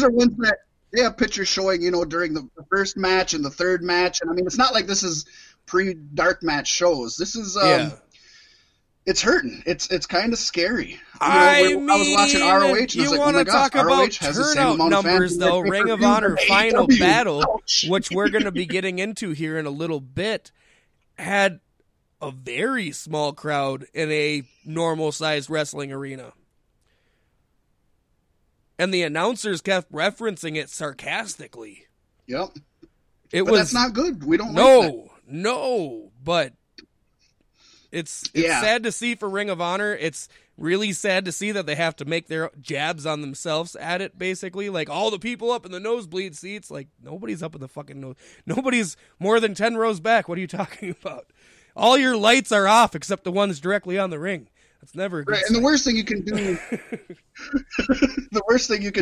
these are ones that they have pictures showing, during the first match and the third match. And I mean, it's not like this is pre-dark match shows. This is, it's hurting. It's kind of scary. I was watching ROH and I was like, oh my gosh, ROH has the same amount of numbers, fans though. Ring of Honor Final AEW. Battle, Ouch. which we're going to be getting into here in a little bit, had a very small crowd in a normal-sized wrestling arena. And the announcers kept referencing it sarcastically. Yep. That's not good. We don't like that. No, but it's sad to see for Ring of Honor. It's really sad to see that they have to make their jabs on themselves at it, basically. Like, all the people up in the nosebleed seats, like, nobody's up in the fucking nose. Nobody's more than 10 rows back. What are you talking about? All your lights are off except the ones directly on the ring. That's never a good right. And the worst thing you can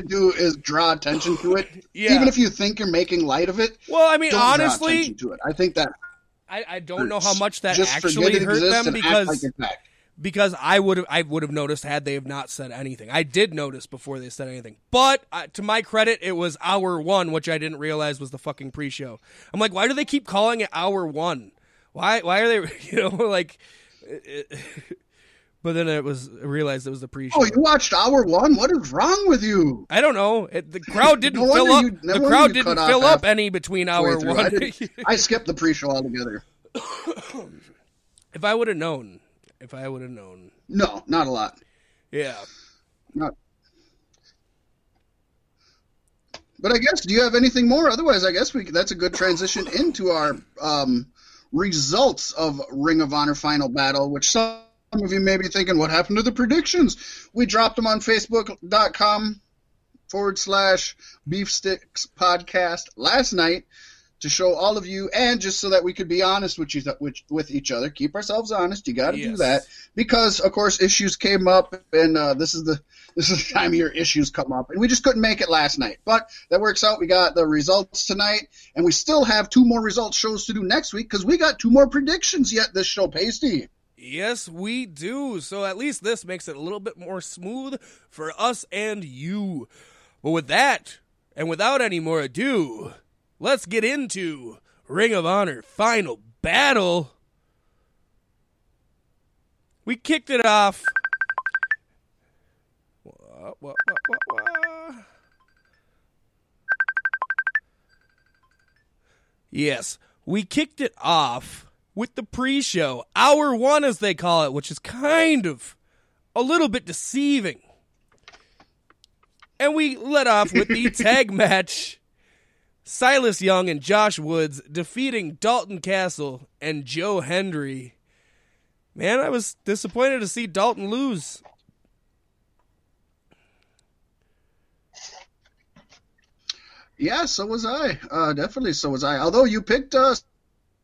do, is draw attention to it. Yeah. Even if you think you're making light of it. Well, I mean, don't honestly, draw attention to it. I think that I don't know how much that just actually hurt them like because I would have noticed had they have not said anything. I did notice before they said anything, but to my credit, it was hour one, which I didn't realize was the fucking pre-show. I'm like, why do they keep calling it hour one? Why are they, like? But then I realized it was the pre-show. Oh, you watched hour one? What is wrong with you? I don't know. The crowd didn't fill up. The crowd didn't fill up any between hour one. I skipped the pre-show altogether. If I would have known. No, not a lot. Yeah. Not. But I guess, do you have anything more? Otherwise, I guess that's a good transition into our results of Ring of Honor Final Battle, which some of you may be thinking, what happened to the predictions? We dropped them on Facebook.com/Beefsticks Podcast last night to show all of you, and just so that we could be honest with each other, keep ourselves honest. You got to do that because, of course, issues came up, and this is the time of year issues come up, and we just couldn't make it last night. But that works out. We got the results tonight, and we still have 2 more results shows to do next week because we got 2 more predictions yet this show, Pasty. Yes, we do. So at least this makes it a little bit more smooth for us and you. But with that, and without any more ado, let's get into Ring of Honor Final Battle. We kicked it off. Yes, we kicked it off with the pre-show, hour one as they call it, which is kind of a little bit deceiving. And we let off with the tag match, Silas Young and Josh Woods defeating Dalton Castle and Joe Hendry. Man, I was disappointed to see Dalton lose. Yeah, so was I. Definitely so was I. Although you picked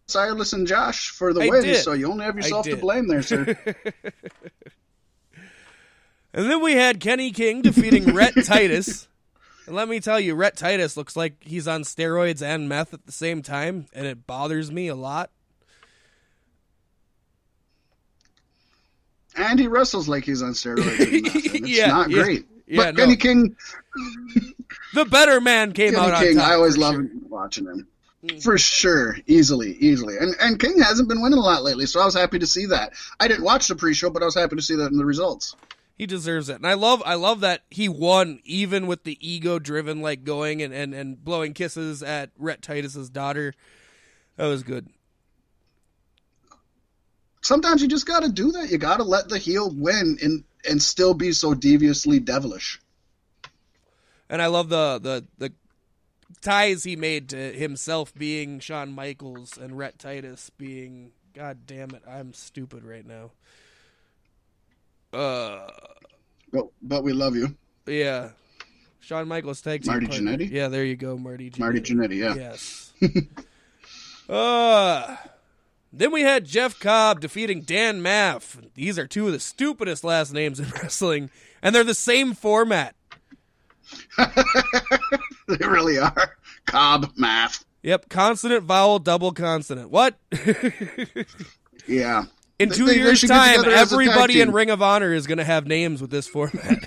Silas and Josh for the win, so you only have yourself to blame there, sir. And then we had Kenny King defeating Rhett Titus. And let me tell you, Rhett Titus looks like he's on steroids and meth at the same time, and it bothers me a lot. And he wrestles like he's on steroids and meth, and it's not great. Yeah, but Kenny King... the better man came out on top. I always love watching him. For sure. Easily. And King hasn't been winning a lot lately, so I was happy to see that. I didn't watch the pre-show, but I was happy to see that in the results. He deserves it. And I love that he won, even with the ego-driven, like, going and blowing kisses at Rhett Titus's daughter. That was good. Sometimes you just got to do that. You got to let the heel win and still be so deviously devilish. And I love the ties he made to himself being Shawn Michaels and Rhett Titus being, God damn it, I'm stupid right now. But we love you. Yeah. Shawn Michaels tag team Marty partner. Jannetty? Yeah, there you go, Marty Jannetty. Marty Jannetty, yeah. Yes. Then we had Jeff Cobb defeating Dan Maff. These are 2 of the stupidest last names in wrestling, and they're the same format. They really are. Cobb, Maff. Yep, consonant, vowel, double consonant. What? Yeah. In 2 years' time, everybody in Ring of Honor is going to have names with this format.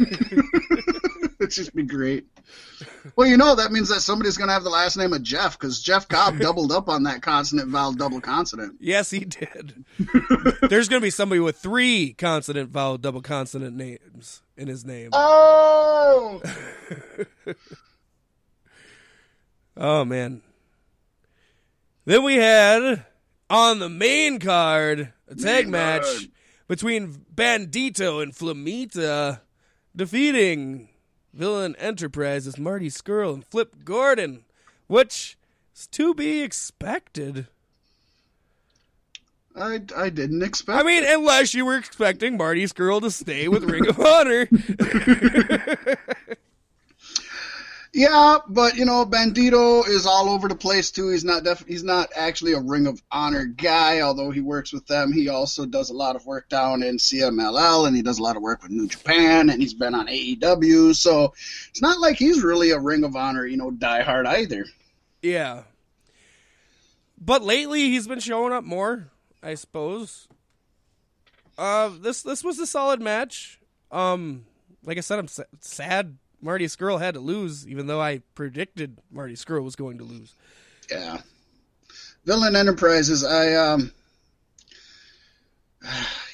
would just be great. Well, that means that somebody's going to have the last name of Jeff, because Jeff Cobb doubled up on that consonant vowel double consonant. Yes, he did. There's going to be somebody with 3 consonant vowel double consonant names in his name. Oh! Oh, man. Then we had, on the main card, a tag match between Bandito and Flamita, defeating Villain Enterprises, Marty Scurll and Flip Gordon, which is to be expected. I didn't expect. I mean, unless you were expecting Marty Scurll to stay with Ring of Honor. Yeah, but Bandito is all over the place too. He's not actually a Ring of Honor guy, although he works with them. He also does a lot of work down in CMLL, and he does a lot of work with New Japan, and he's been on AEW. So it's not like he's really a Ring of Honor, diehard either. Yeah, but lately he's been showing up more, I suppose. This was a solid match. Like I said, I'm sad Marty Scurll had to lose, even though I predicted Marty Scurll was going to lose. Yeah. Villain Enterprises, the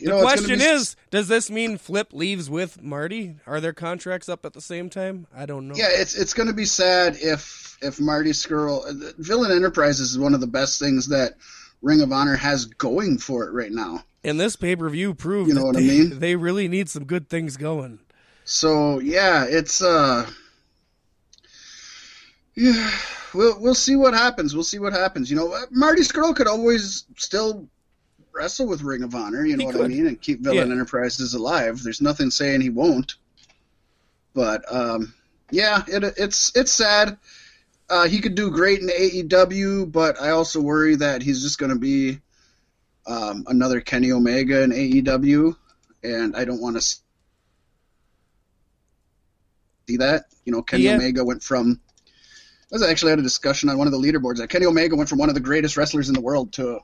question is, does this mean Flip leaves with Marty? Are their contracts up at the same time? I don't know. Yeah, it's going to be sad if Marty Scurll... Villain Enterprises is one of the best things that Ring of Honor has going for it right now. And this pay-per-view proved they really need some good things going. So yeah, it's we'll see what happens. We'll see what happens. Marty Scurll could always still wrestle with Ring of Honor. You know what I mean, and keep Villain Enterprises alive. There's nothing saying he won't. But it's sad. He could do great in AEW, but I also worry that he's just going to be another Kenny Omega in AEW, and I don't want to see that. Kenny Omega went from... I actually had a discussion on one of the leaderboards that Kenny Omega went from one of the greatest wrestlers in the world to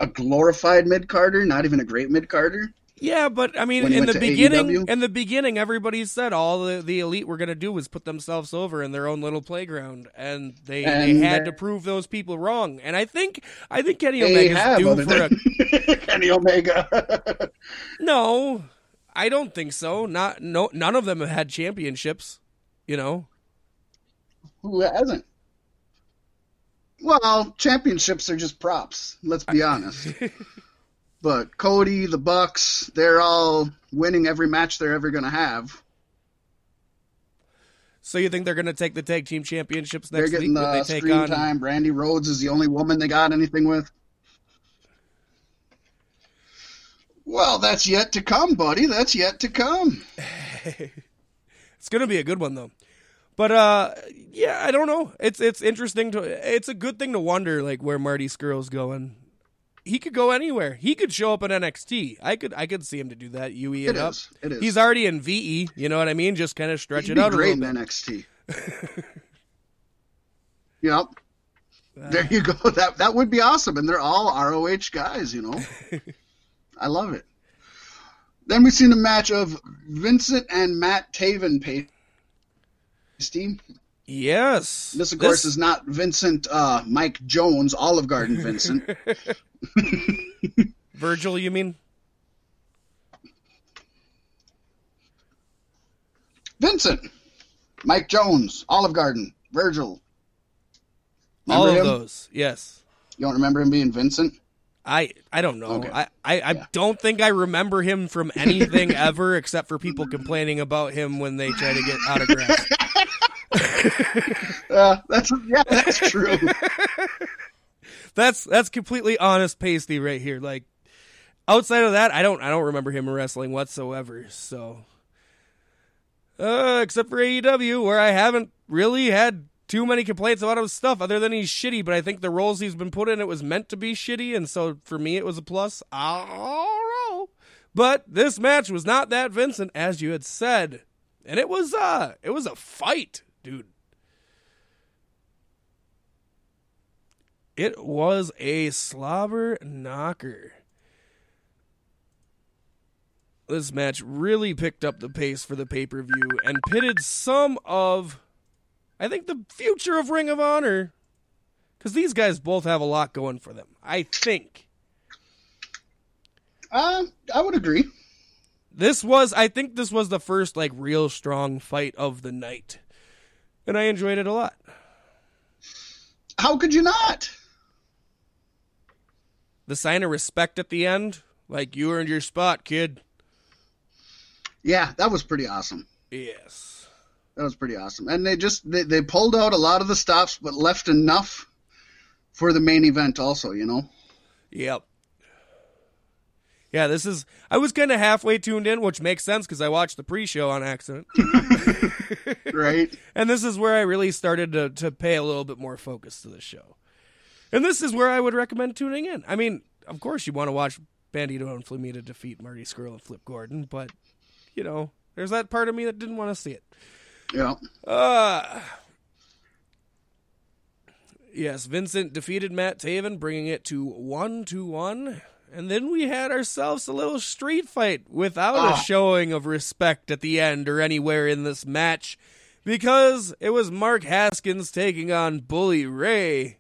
a glorified mid-carder, not even a great mid-carder. Yeah, but I mean, in the beginning, everybody said all the Elite were going to do was put themselves over in their own little playground, and they had to prove those people wrong. And I think Kenny Omega's due for a Kenny Omega. No, I don't think so. None of them have had championships. Who hasn't? Well, championships are just props. Let's be honest. But Cody, the Bucks, they're all winning every match they're ever going to have. So you think they're going to take the tag team championships next week? They're getting the screen time. Brandy Rhodes is the only woman they got anything with. Well, that's yet to come, buddy. That's yet to come. It's going to be a good one, though. But I don't know. It's interesting it's a good thing to wonder where Marty Scurll's going. He could go anywhere. He could show up in NXT. I could see him to do that. UE it up. It is. He's already in VE. You know what I mean? Just kind of stretch it out a little bit. Great in NXT. Yep. There you go. That would be awesome. And they're all ROH guys. I love it. Then we've seen a match of Vincent and Matt Taven Pasty. Yes. This, of course, is not Vincent Mike Jones, Olive Garden Vincent. Virgil, you mean? Vincent, Mike Jones, Olive Garden, Virgil. Remember all of those, yes. You don't remember him being Vincent? I don't know. Okay. I don't think I remember him from anything ever except for people complaining about him when they try to get autographs. That's true. That's completely honest pasty right here. Outside of that, I don't remember him wrestling whatsoever. So, except for AEW, where I haven't really had too many complaints about his stuff, other than he's shitty. But I think the roles he's been put in, it was meant to be shitty, and so for me, it was a plus. I don't know, but this match was not that Vincent, as you had said, and it was a fight, dude. It was a slobber knocker. this match really picked up the pace for the pay-per-view and pitted some of, I think, the future of Ring of Honor, because these guys both have a lot going for them, I think. I would agree. I think this was the first, like, real strong fight of the night, and I enjoyed it a lot. How could you not? The sign of respect at the end, like, you earned your spot, kid. Yeah, that was pretty awesome. Yes. That was pretty awesome. And they pulled out a lot of the stops, but left enough for the main event also, you know? Yep. Yeah, I was kind of halfway tuned in, which makes sense because I watched the pre-show on accident. Right. And this is where I really started to pay a little bit more focus to the show. And this is where I would recommend tuning in. I mean, of course you want to watch Bandito and Flamita defeat Marty Scurll and Flip Gordon, but, you know, there's that part of me that didn't want to see it. Yeah. Yes, Vincent defeated Matt Taven, bringing it to 1-1. And then we had ourselves a little street fight without a showing of respect at the end or anywhere in this match, because it was Mark Haskins taking on Bully Ray.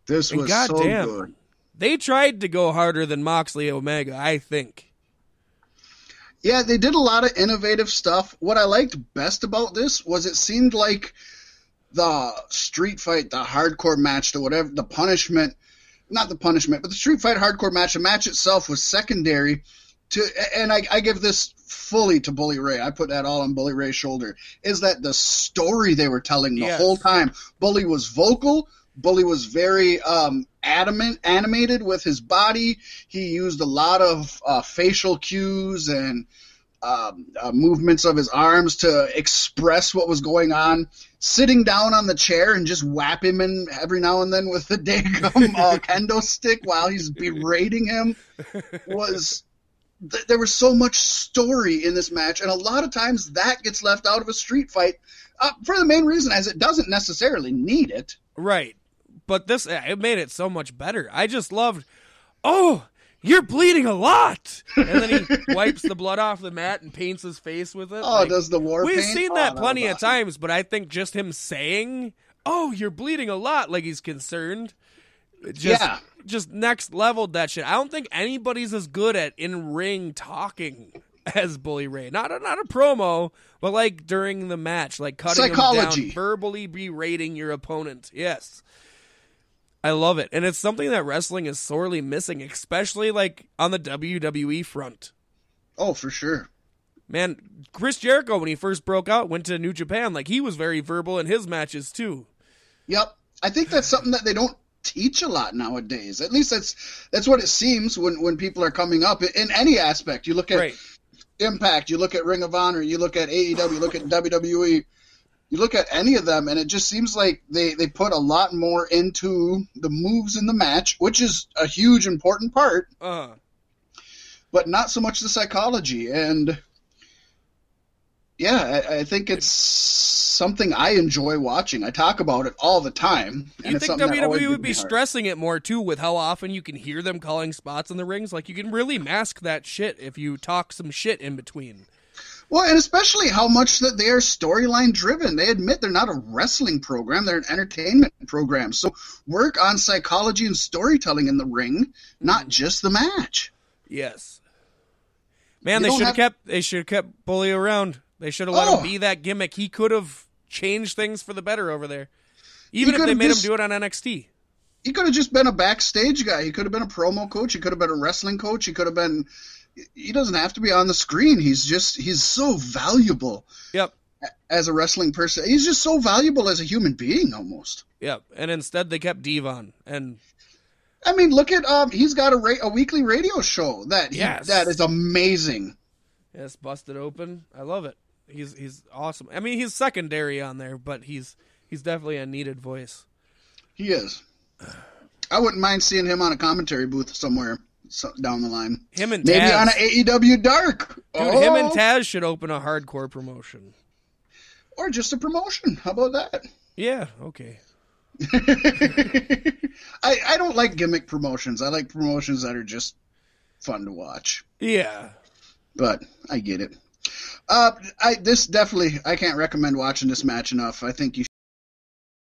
This was so good. They tried to go harder than Moxley Omega, I think. Yeah, they did a lot of innovative stuff. What I liked best about this was it seemed like the street fight, the hardcore match, the punishment, not the punishment, but the street fight hardcore match, the match itself was secondary to, and I give this fully to Bully Ray. I put that all on Bully Ray's shoulder, is that the story they were telling the whole time. Bully was vocal. Bully was very animated with his body. He used a lot of facial cues and movements of his arms to express what was going on. Sitting down on the chair and just whap him in every now and then with the daggum kendo stick while he's berating him was... There was so much story in this match, and a lot of times that gets left out of a street fight for the main reason as it doesn't necessarily need it. Right. But it made it so much better. I just loved, oh, you're bleeding a lot. And then he wipes the blood off the mat and paints his face with it. Oh, does the war paint? We've seen that plenty of times, but I think just him saying, oh, you're bleeding a lot, like he's concerned. Just next leveled that shit. I don't think anybody's as good at in-ring talking as Bully Ray. Not a promo, but like during the match, like cutting him down, verbally berating your opponent. Yes. I love it. And it's something that wrestling is sorely missing, especially like on the WWE front. Oh, for sure. Man, Chris Jericho, when he first broke out, went to New Japan. Like, he was very verbal in his matches, too. Yep. I think that's something that they don't teach a lot nowadays. At least that's what it seems when people are coming up in any aspect. You look at Impact, you look at Ring of Honor, you look at AEW, you look at WWE, you look at any of them, and it just seems like they put a lot more into the moves in the match, which is a huge important part, but not so much the psychology. And yeah, I think it's something I enjoy watching. I talk about it all the time. You think WWE would be stressing it more, too, with how often you can hear them calling spots in the rings? Like, you can really mask that shit if you talk some shit in between. Well, and especially how much that they are storyline driven. They admit they're not a wrestling program, they're an entertainment program. So work on psychology and storytelling in the ring, not just the match. Yes. Man, they should have kept Bully around. They should have let him be that gimmick. He could have changed things for the better over there. Even if they made him do it on NXT. He could have just been a backstage guy. He could have been a promo coach. He could have been a wrestling coach. He could have been... He doesn't have to be on the screen. He's so valuable. Yep. As a wrestling person. He's just so valuable as a human being almost. Yep. And instead they kept Devon. And I mean, look at he's got a weekly radio show that is amazing. Yes, Busted Open. I love it. He's awesome. I mean, he's secondary on there, but he's definitely a needed voice. He is. I wouldn't mind seeing him on a commentary booth somewhere down the line. Him and maybe Taz. on an AEW Dark. Dude, him and Taz should open a hardcore promotion. Or just a promotion. How about that? Yeah, okay. I don't like gimmick promotions. I like promotions that are just fun to watch. Yeah. But I get it. I can't recommend watching this match enough. I think you